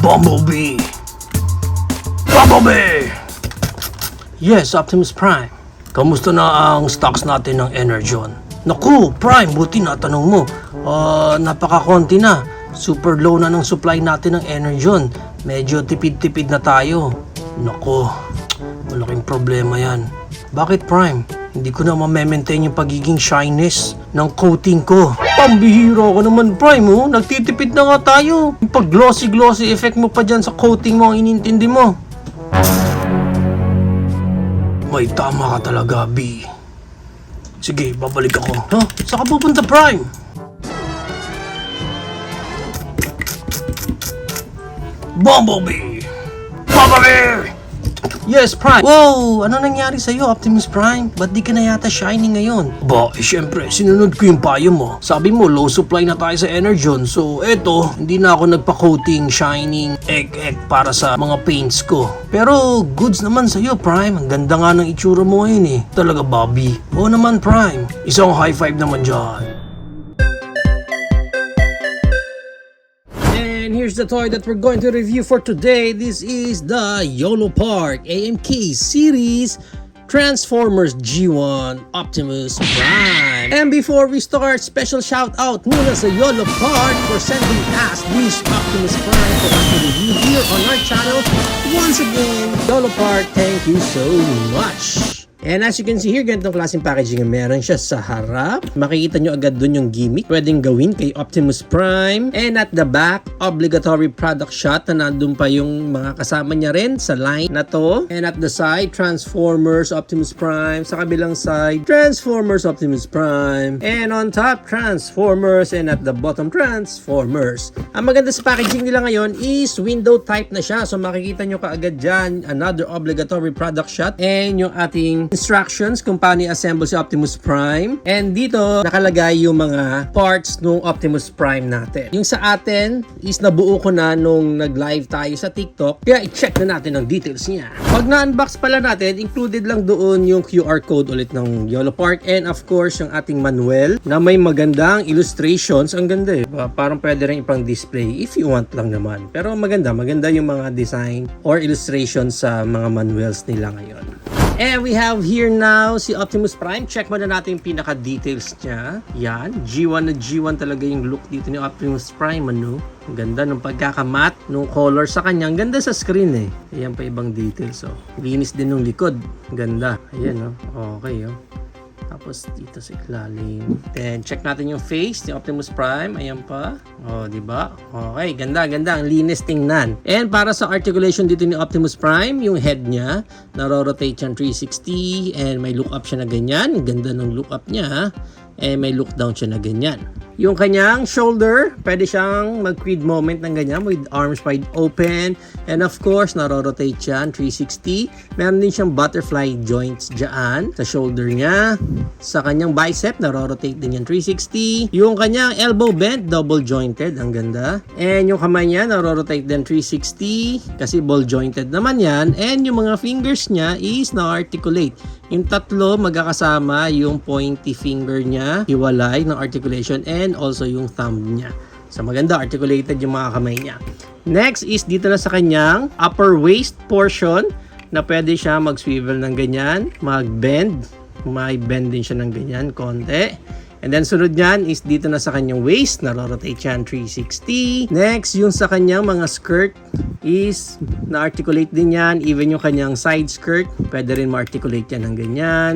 Bumblebee! Bumblebee! Yes, Optimus Prime. Kamusta na ang stocks natin ng Energon? Naku, Prime, buti na tanong mo. Napakakonti na. Super low na ng supply natin ng Energon. Medyo tipid-tipid na tayo. Naku, malaking problema yan. Bakit, Prime? Hindi ko na ma-maintain yung pagiging shyness ng coating ko. Pambihira ko naman, Prime, oh. Nagtitipid na nga tayo. Yung pag-glossy-glossy effect mo pa dyan sa coating mo ang inintindi mo. May tama ka talaga, B. Sige, babalik ako. Huh? Saan ka pupunta, Prime? Bumblebee! Bumblebee! Yes, Prime. Wow! Ano nangyari sa'yo, Optimus Prime? Ba't di ka na yata shiny ngayon? Syempre, sinunod ko yung payo mo. Sabi mo, low supply na tayo sa Energon. So, eto, hindi na ako nagpa-coating, shining, egg para sa mga paints ko. Pero, goods naman sa'yo, Prime. Ang ganda nga ng itsura mo ngayon eh. Talaga, Bobby. Oo naman, Prime. Isang high five naman dyan. And here's the toy that we're going to review for today. This is the YOLO Park AMK series Transformers G1 Optimus Prime. And before we start, special shout out muna sa YOLO Park for sending us this Optimus Prime for us to review here on our channel. Once again, YOLO Park, thank you so much. And as you can see here, ganitong klaseng packaging meron siya sa harap. Makikita nyo agad dun yung gimmick pwedeng gawin kay Optimus Prime. And at the back, obligatory product shot na nandun pa yung mga kasama niya rin sa line na to. And at the side, Transformers Optimus Prime. Sa kabilang side, Transformers Optimus Prime. And on top, Transformers. And at the bottom, Transformers. Ang maganda sa packaging nila ngayon is window type na siya. So makikita nyo kaagad dyan, another obligatory product shot. And yung ating instructions kung paano i-assemble si Optimus Prime. And dito nakalagay yung mga parts ng Optimus Prime natin. Yung sa atin is nabuo ko na nung nag-live tayo sa TikTok. Kaya i-check na natin ang details niya. Pag na-unbox pala natin, included lang doon yung QR code ulit ng YOLO Park and of course yung ating manual na may magandang illustrations. Ang ganda eh. Parang pwede rin ipang display if you want lang naman. Pero maganda yung mga design or illustrations sa mga manuals nila ngayon. And we have here now si Optimus Prime. Check mo na natin yung pinaka-details niya. Yan. G1 na G1 talaga yung look dito ni Optimus Prime. Ano? Ang ganda ng pagkakamat, ng color sa kanya. Ang ganda sa screen eh. Ayan pa ibang details. Oh. Linis din ng likod. Ganda. Ayan oh. Okay oh. Tapos dito sa ilalim. Then check natin yung face ni Optimus Prime. Ayan pa. Oh, di ba? Okay, ganda. Ang linis tingnan. And para sa articulation dito ni Optimus Prime, yung head niya, naro-rotate siyang 360 and may look up siya na ganyan. Ganda ng look up niya. And may look down siya na ganyan. Yung kanyang shoulder, pwede siyang mag-quid moment ng ganyan with arms wide open. And of course, naro-rotate siya 360. Meron din siyang butterfly joints dyan sa shoulder niya. Sa kanyang bicep, naro-rotate din yan 360. Yung kanyang elbow bend, double jointed. Ang ganda. And yung kamay niya, naro-rotate din 360 kasi ball jointed naman yan. And yung mga fingers niya is na-articulate. Yung tatlo magkakasama, yung pointy finger niya, hiwalay ng articulation and also yung thumb niya. So maganda, articulated yung mga kamay niya. Next is dito na sa kanyang upper waist portion na pwede siya mag-swivel ng ganyan, mag-bend. May bend din siya ng ganyan, konti. And then sunod niyan is dito na sa kanyang waist, naro-rotate siya 360. Next, yung sa kanyang mga skirt is na-articulate din yan. Even yung kanyang side skirt, pwede rin ma-articulate yan ng ganyan.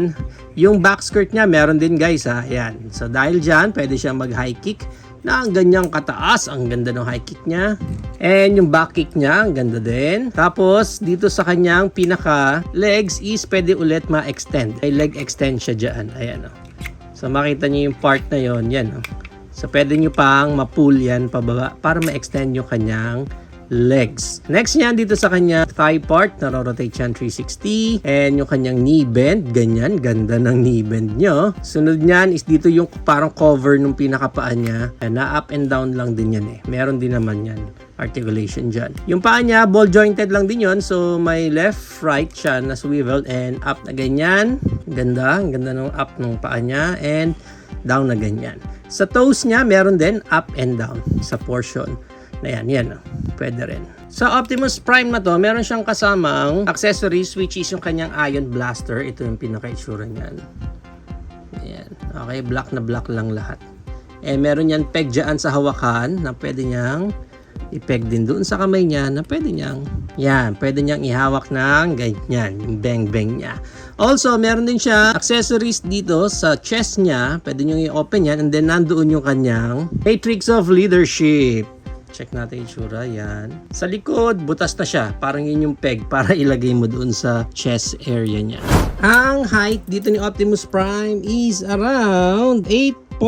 Yung back skirt niya, meron din guys ha. Ayan. So dahil dyan, pwede siya mag-high kick na ang ganyang kataas. Ang ganda ng high kick niya. And yung back kick niya, ang ganda din. Tapos, dito sa kanyang pinaka legs is pwede ulit ma-extend. May leg extend siya dyan. Ayan o. So makita niyo yung part na yon, yan. So pwede niyo pang ma-pull yan pababa para ma-extend yung kanyang legs. Next niyan dito sa kanya thigh part, naro-rotate siya 360. And yung kanyang knee bend, ganyan, ganda ng knee bend nyo. Sunod niyan is dito yung parang cover ng pinakapaa niya. Na up and down lang din yan eh. Meron din naman yan. Articulation dyan. Yung paa niya, ball jointed lang din yon. So may left, right siya na swivel and up na ganyan. Ganda. Ang ganda ng up ng paa niya and down na ganyan. Sa toes niya, meron din up and down sa portion. Na yan, yan. pwede rin. Sa Optimus Prime na to, meron siyang kasamang accessories which is yung kanyang Ion Blaster. Ito yung pinaka-itsura niyan. Ayan. Okay, black na black lang lahat. Meron yan peg dyan sa hawakan na pwede niyang i-peg din doon sa kamay niya na pwede niyang ihawak ng ganyan, yung bang-bang niya. Also, meron din siya accessories dito sa chest niya. Pwede niyong i-open yan and then nandoon yung kanyang Matrix of Leadership. Check natin yung itsura, yan. Sa likod, butas na siya. Parang yun yung peg para ilagay mo doon sa chest area niya. Ang height dito ni Optimus Prime is around 8.25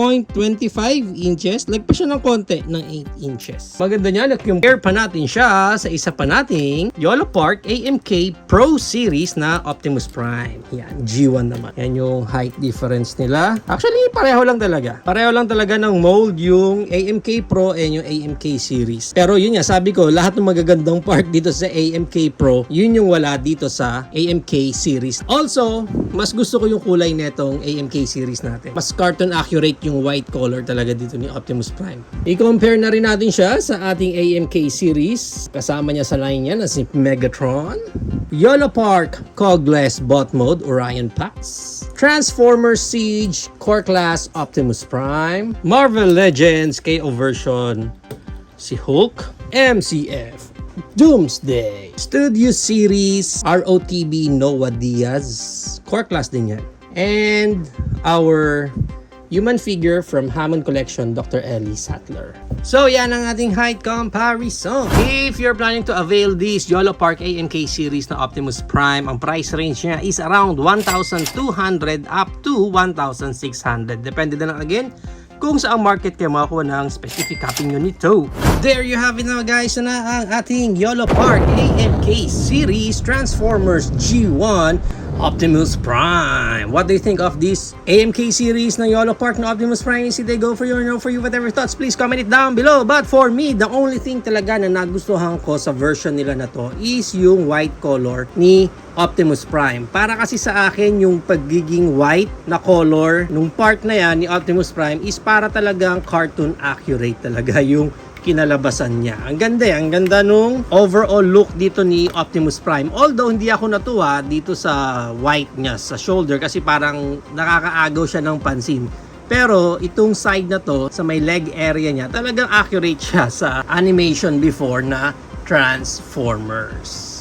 inches. Like pa siya ng konti ng 8 inches. Maganda niya, compare pa natin siya sa isa pa nating YOLO Park AMK Pro Series na Optimus Prime. Yan, G1 naman. Yan yung height difference nila. Actually, pareho lang talaga. Pareho lang talaga ng mold yung AMK Pro and yung AMK Series. Pero yun nga, sabi ko, lahat ng magagandang part dito sa AMK Pro, yun yung wala dito sa AMK Series. Also, mas gusto ko yung kulay netong AMK Series natin. Mas cartoon accurate yung white color talaga dito ni Optimus Prime. I-compare na rin natin siya sa ating AMK series. Kasama niya sa line niya na si Megatron, YOLO Park Cogless Bot Mode Orion Pax, Transformers Siege Core Class Optimus Prime, Marvel Legends KO version si Hulk, MCF Doomsday, Studio Series ROTB Noah Diaz, Core Class din yan, and our human figure from Hammond Collection, Dr. Ellie Sattler. So, yan ang ating height comparison. If you're planning to avail this YOLO Park AMK series na Optimus Prime, ang price range niya is around 1,200 up to 1,600. Depende na lang again kung saan market kayo makakuha ng specific copy nyo nito. There you have it na guys, na ang ating YOLO Park AMK series Transformers G1 Optimus Prime. What do you think of this AMK series na YOLO Park na Optimus Prime? Is it a go for you or no for you? Whatever thoughts, please comment it down below. But for me, the only thing talaga na nagustuhan ko sa version nila na to is yung white color ni Optimus Prime. Para kasi sa akin, yung pagiging white na color nung part na yan ni Optimus Prime is para talagang cartoon accurate talaga yung kinalabasan niya. Ang ganda nung overall look dito ni Optimus Prime. Although hindi ako natuwa dito sa white niya sa shoulder kasi parang nakakaagaw siya ng pansin. Pero itong side na to sa may leg area niya, talagang accurate siya sa animation before na Transformers.